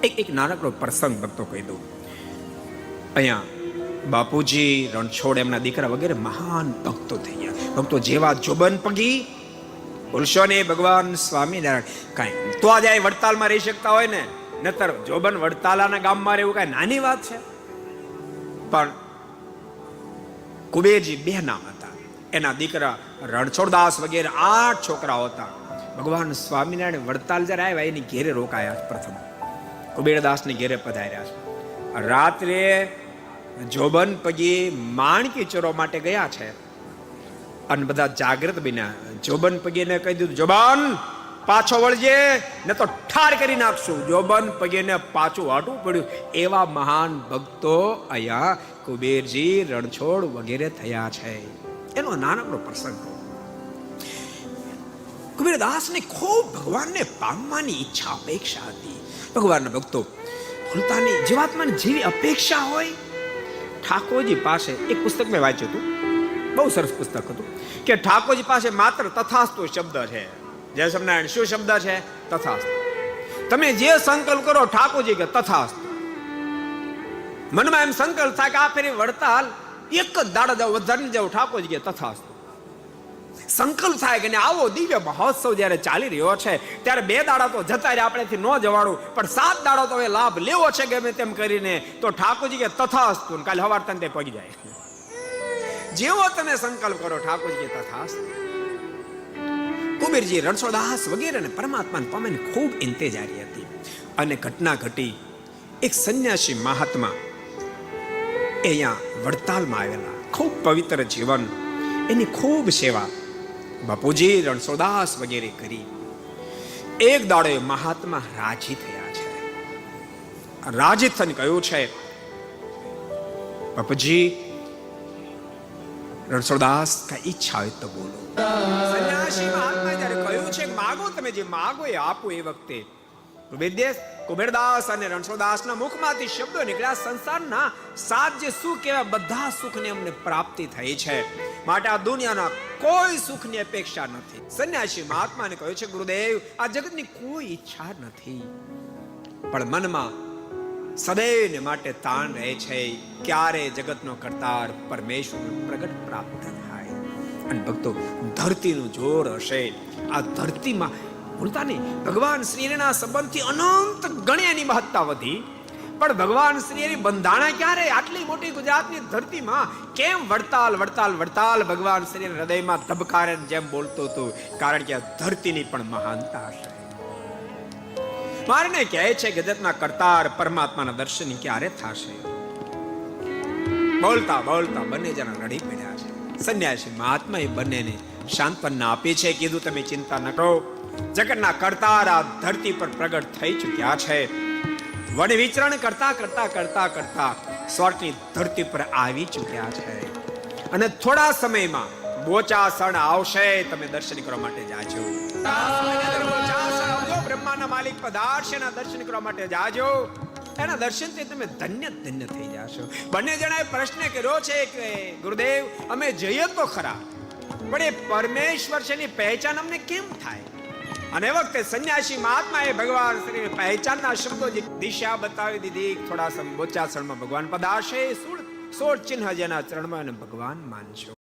એક નાનકડો પ્રસંગ ભક્તો કહી દઉં. અહીંયા બાપુજી, રણછોડ, એમના દીકરા વગેરે મહાન ભક્તો થઈ ગયા. ભક્તો જેવા જોબન પગી બોલશો ને ભગવાન સ્વામિનારાયણ કાંઈ તો આજે વડતાલમાં રહી શકતા હોય ને, નતર જોબન વડતાલાના ગામમાં રહેવું કાંઈ નાની વાત છે. પણ કુબેરજી બે નામ હતા, એના દીકરા રણછોડદાસ વગેરે 8 છોકરાઓ હતા. ભગવાન સ્વામિનારાયણ વડતાલ જ્યારે આવ્યા એની ઘેરે રોકાયા. પ્રથમ કુબેરદાસની ઘેરે પધાર્યા છે. રાત્રે જોબન પગી માણકી ચોરો માટે ગયા છે અને બધા જાગૃત બન્યા. જોબન પગીને કહી દીધું, જોબન પાછો વળજે ને તો ઠાર કરી નાખશું. જોબન પગીને પાછું હાટવું પડ્યું. એવા મહાન ભક્તો અહીંયા કુબેરજી, રણછોડ વગેરે થયા છે. એનો નાનકડો પ્રસંગ. કુબેરદાસને ખૂબ ભગવાનને પામવાની ઈચ્છા, અપેક્ષા હતી. ભગવાનના ભક્તો પોતાની જીવાત્માની જેવી અપેક્ષા હોય. ઠાકોરજી પાસે એક પુસ્તક મેં વાંચ્યું હતું, બહુ સરસ પુસ્તક હતું, કે ઠાકોરજી પાસે માત્ર તથાસ્તુ શબ્દ છે. જય સ્વામિનારાયણ શું શબ્દ છે? તથાસ્તુ. તમે જે સંકલ્પ કરો ઠાકોરજી કે તથાસ્તુ. મનમાં એમ સંકલ્પ થાય કે આ ફેરી વડતાલ એક જ દાડા જાવ, વધારે જાવ, ઠાકોરજી કે તથાસ્તુ. સંકલ્પ થાય કે આવો દિવ્ય મહોત્સવ જ્યારે ચાલી રહ્યો છે ત્યારે 2 દાડા તો જતા રહ્યા, આપણેથી ન જવાડું, પણ 7 દાડા તો એ લાભ લેવો છે ગમે તેમ કરીને. તો ઠાકોરજી કે તથાસ્તુ. કાલે સવાર તને પગી જાય. જેવો તમે સંકલ્પ કરો ઠાકોરજી કે તથાસ્તુ. કુબેરજી, રણછોડદાસ વગેરે ને પરમાત્માને પામવાની ખૂબ ઇંતજારી હતી. અને ઘટના ઘટી. એક સંન્યાસી મહાત્મા અહીંયા વડતાલમાં આવેલા, ખૂબ પવિત્ર જીવન, એની ખૂબ સેવા બાપુજી, રણછોડદાસ વગેરે કરી. એક દાડો મહાત્મા રાજી થયા છે. રાજી થઈને કહ્યું છે, બાપુજી, રણછોડદાસ કઈ ઈચ્છા હોય તો બોલો. સંન્યાસી મહાત્મા જ્યારે કહ્યું છે માગો, તમે જે માગો એ આપો. એ વખતે કુબેરદાસ અને રણછોડદાસના મુખમાંથી શબ્દો નીકળ્યા, સંસારના 7 જે સુખ એવા બધા સુખની અમને પ્રાપ્તિ થઈ છે, માટે આ દુનિયાના કોઈ સુખની અપેક્ષા નથી. સંન્યાસી મહાત્માને કહ્યું છે, ગુરુદેવ, આ જગતની કોઈ ઈચ્છા નથી, પણ મનમાં સદૈવને માટે તાણ રહે છે ક્યારે જગતનો કરતાર પરમેશ્વર પ્રગટ પ્રાપ્ત થાય. અને ભક્તો, ધરતીનું જોર હશે. આ ધરતીમાં ભૂલતા નહીં, ભગવાન શ્રીના સંબંધથી અનંત ગણે એની મહત્તા વધી, પણ ભગવાન શ્રી બંધાણા ક્યારે આટલી મોટી ગુજરાતની ધરતીમાં? કેમ વડતાલ વડતાલ વડતાલ ભગવાન શ્રી હૃદયમાં ધબકારે જેમ બોલતો હતો? કારણ કે આ ધરતીની પણ મહાનતા હશે. મારને કહે છે કે જગતના કરતાર પરમાત્માના દર્શન ક્યારે થશે? બોલતા બોલતા બંને જણા રડી પડ્યા છે. સંન્યાસી મહાત્માએ બંનેને સાંત્વના આપી છે. કીધું, તમે ચિંતા ન કરો, જગતના કરતાર આ ધરતી પર પ્રગટ થઈ ચૂક્યા છે. વન વિચરણ કરતા કરતા કરતા કરતા સ્વર્ગની ધરતી પર આવી ચૂક્યા છે. અને થોડા સમયમાં બોચાસણ આવશે, તમે દર્શન કરવા માટે જાજો. બ્રહ્માના માલિક પધારશે, એના દર્શન કરવા માટે જાજો. એના દર્શનથી તમે ધન્ય ધન્ય થઈ જાશો. બંને જણાએ પ્રશ્ન કર્યો છે કે ગુરુદેવ, અમે જઈએ તો ખરા, પણ એ પરમેશ્વર છે એની પહેચાન અમને કેમ થાય? અને વખતે સંન્યાસી મહાત્માએ ભગવાન શ્રીની પહેચાનના શબ્દો જે દિશા બતાવી દીધી. થોડા બોચાસણમાં ભગવાન પધારશે, 16 ચિહ્ન જેના ચરણમાં ભગવાન માનશો.